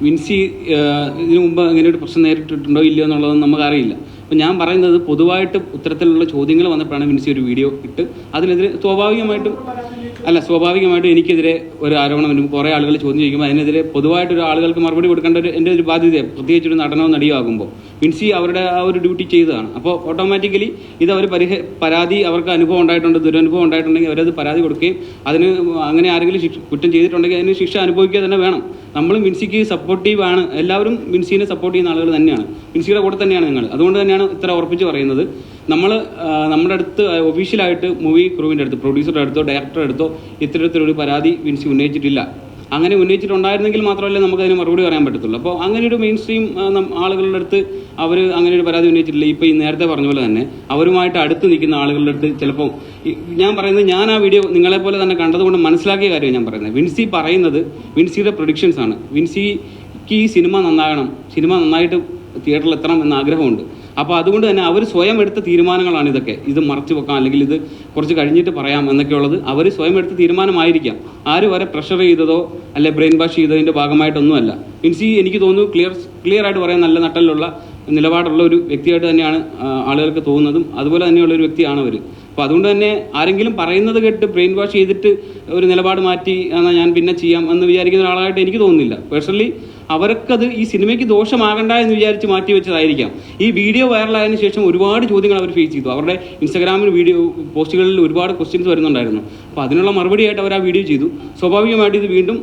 വിൻസി ഇതിനു മുമ്പ് അങ്ങനെ ഒരു പ്രശ്നം നേരിട്ടിട്ടുണ്ടോ ഇല്ലയോ എന്നുള്ളതൊന്നും നമുക്കറിയില്ല. അപ്പോൾ ഞാൻ പറയുന്നത് പൊതുവായിട്ട് ഇത്തരത്തിലുള്ള ചോദ്യങ്ങൾ വന്നപ്പോഴാണ് വിൻസി ഒരു വീഡിയോ ഇട്ട് അതിനെതിരെ സ്വാഭാവികമായിട്ടും എനിക്കെതിരെ ഒരു ആരോപണം വരും. കുറേ ആളുകൾ ചോദ്യം ചോദിക്കുമ്പോൾ അതിനെതിരെ പൊതുവായിട്ടൊരു ആളുകൾക്ക് മറുപടി കൊടുക്കേണ്ട എൻ്റെ ഒരു ബാധ്യതയാണ്. പ്രത്യേകിച്ചൊരു നടനോ നടിയോ ആകുമ്പോൾ വിൻസി അവരുടെ ആ ഒരു ഡ്യൂട്ടി ചെയ്തതാണ്. അപ്പോൾ ഓട്ടോമാറ്റിക്കലി ഇത് അവർ പരാതി അവർക്ക് അനുഭവം ഉണ്ടായിട്ടുണ്ട്, ദുരനുഭവം ഉണ്ടായിട്ടുണ്ടെങ്കിൽ അവരത് പരാതി കൊടുക്കുകയും അതിന് അങ്ങനെ ആരെങ്കിലും കുറ്റം ചെയ്തിട്ടുണ്ടെങ്കിൽ അതിന് ശിക്ഷ അനുഭവിക്കുക തന്നെ വേണം. നമ്മളും വിൻസിക്ക് സപ്പോർട്ടീവാണ്, എല്ലാവരും വിൻസിനെ സപ്പോർട്ട് ചെയ്യുന്ന ആളുകൾ തന്നെയാണ്, വിൻസിയുടെ കൂടെ തന്നെയാണ് ഞങ്ങൾ. അതുകൊണ്ട് തന്നെയാണ് ഇത്ര ഉറപ്പിച്ച് പറയുന്നത്. നമ്മുടെ അടുത്ത് ഒഫീഷ്യലായിട്ട് മൂവി ക്രൂവിൻ്റെ അടുത്ത്, പ്രൊഡ്യൂസറുടെ അടുത്തോ ഡയറക്ടറുടെ അടുത്തോ ഇത്തരത്തിലൊരു പരാതി വിൻസി ഉന്നയിച്ചിട്ടില്ല. അങ്ങനെ ഉന്നയിച്ചിട്ടുണ്ടായിരുന്നെങ്കിൽ മാത്രമല്ലേ നമുക്കതിന് മറുപടി പറയാൻ പറ്റത്തുള്ളൂ. അപ്പോൾ അങ്ങനെ ഒരു മെയിൻ സ്ട്രീം ആളുകളുടെ അടുത്ത് അവർ അങ്ങനെ ഒരു പരാതി ഉന്നയിച്ചിട്ടില്ല. ഇപ്പോൾ ഈ നേരത്തെ പറഞ്ഞ പോലെ തന്നെ അവരുമായിട്ട് അടുത്ത് നിൽക്കുന്ന ആളുകളുടെ അടുത്ത് ചിലപ്പോൾ ഞാൻ പറയുന്നത്, ഞാൻ ആ വീഡിയോ നിങ്ങളെപ്പോലെ തന്നെ കണ്ടതുകൊണ്ട് മനസ്സിലാക്കിയ കാര്യമാണ് ഞാൻ പറയുന്നത്. വിൻസി പറയുന്നത് വിൻസിയുടെ പ്രൊഡിക്ഷൻസ് ആണ്. വിൻസിക്ക് ഈ സിനിമ നന്നാകണം, സിനിമ നന്നായിട്ട് തിയേറ്ററിൽ എത്തണം എന്ന ആഗ്രഹമുണ്ട്. അപ്പോൾ അതുകൊണ്ട് തന്നെ അവർ സ്വയം എടുത്ത തീരുമാനങ്ങളാണ് ഇതൊക്കെ. ഇത് മറച്ചു വെക്കാം അല്ലെങ്കിൽ ഇത് കുറച്ച് കഴിഞ്ഞിട്ട് പറയാം എന്നൊക്കെയുള്ളത് അവർ സ്വയം എടുത്ത തീരുമാനമായിരിക്കാം. ആരും വരെ പ്രഷർ ചെയ്തതോ അല്ലെ ബ്രെയിൻ വാഷ് ചെയ്തതിൻ്റെ ഭാഗമായിട്ടൊന്നുമല്ല. വിൻസി എനിക്ക് തോന്നുന്നു ക്ലിയർ ആയിട്ട് പറയാൻ നല്ല നട്ടലുള്ള നിലപാടുള്ള ഒരു വ്യക്തിയായിട്ട് തന്നെയാണ് ആളുകൾക്ക് തോന്നുന്നതും. അതുപോലെ തന്നെയുള്ള ഒരു വ്യക്തിയാണ് അവർ. അപ്പോൾ അതുകൊണ്ട് തന്നെ ആരെങ്കിലും പറയുന്നത് കേട്ട് ബ്രെയിൻ വാഷ് ചെയ്തിട്ട് ഒരു നിലപാട് മാറ്റി എന്നാൽ ഞാൻ പിന്നെ ചെയ്യാം എന്ന് വിചാരിക്കുന്ന ഒരാളായിട്ട് എനിക്ക് തോന്നുന്നില്ല. പേഴ്സണലി അവർക്കത് ഈ സിനിമയ്ക്ക് ദോഷമാകണ്ട എന്ന് വിചാരിച്ച് മാറ്റി വെച്ചതായിരിക്കാം. ഈ വീഡിയോ വൈറലായതിനു ശേഷം ഒരുപാട് ചോദ്യങ്ങൾ അവർ ഫേസ് ചെയ്തു. അവരുടെ ഇൻസ്റ്റാഗ്രാമിൽ വീഡിയോ പോസ്റ്റുകളിൽ ഒരുപാട് ക്വസ്റ്റ്യൻസ് വരുന്നുണ്ടായിരുന്നു. അപ്പോൾ അതിനുള്ള മറുപടിയായിട്ട് അവർ ആ വീഡിയോ ചെയ്തു. സ്വാഭാവികമായിട്ട് ഇത് വീണ്ടും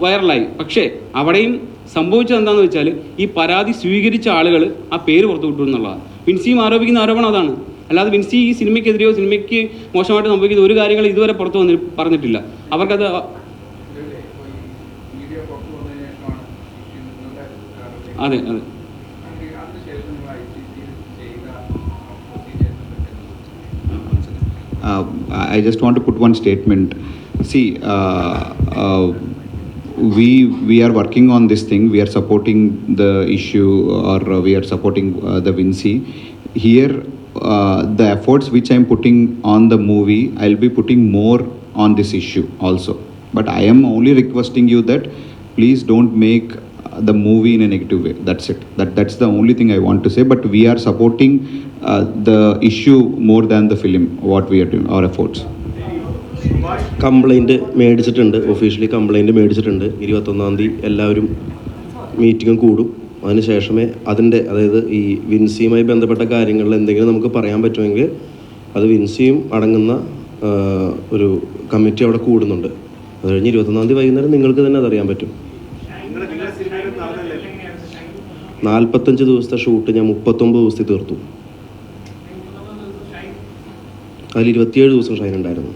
വൈറലായി. പക്ഷേ അവിടെയും സംഭവിച്ചത് എന്താണെന്ന് വെച്ചാൽ ഈ പരാതി സ്വീകരിച്ച ആളുകൾ ആ പേര് പുറത്തു വിട്ടു എന്നുള്ളതാണ്. വിൻസിയും ആരോപിക്കുന്ന ആരോപണം അതാണ്. അല്ലാതെ വിൻസി ഈ സിനിമയ്ക്കെതിരെയോ സിനിമയ്ക്ക് മോശമായിട്ട് സംഭവിക്കുന്ന ഒരു കാര്യങ്ങൾ ഇതുവരെ പുറത്തു പറഞ്ഞിട്ടില്ല. അവർക്കത് അതെ. I just want to put one statement. See, we are working on this thing. We are supporting the issue, or we are supporting the Vinci. Here, the efforts which I am putting on the movie, I'll be putting more on this issue also. But I am only requesting you that please don't make the movie in a negative way. That's it. That's the only thing I want to say. But we are supporting the issue more than the film, what we are doing, our efforts. Complaint മേടിച്ചിട്ടുണ്ട്, officially complaint മേടിച്ചിട്ടുണ്ട്. 21-ാം തീയതി എല്ലാവരും മീറ്റിംഗും കൂടും. അതിനുശേഷമേ അതായത് ഈ വിൻസിയുമായി ബന്ധപ്പെട്ട കാര്യങ്ങളിൽ എന്തെങ്കിലും നമുക്ക് പറയാൻ പറ്റുമെങ്കിൽ അത് വിൻസിയും അടങ്ങുന്ന ഒരു കമ്മിറ്റി അവിടെ കൂടുന്നുണ്ട്. അത് കഴിഞ്ഞ് 21-ാം തീയതി വൈകുന്നേരം നിങ്ങൾക്ക് തന്നെ അതറിയാൻ പറ്റും. 45 ദിവസത്തെ ഷൂട്ട് ഞാൻ 39 ദിവസത്തിൽ തീർത്തു. അതിൽ 27 ദിവസം ഷൈൻ ഉണ്ടായിരുന്നു.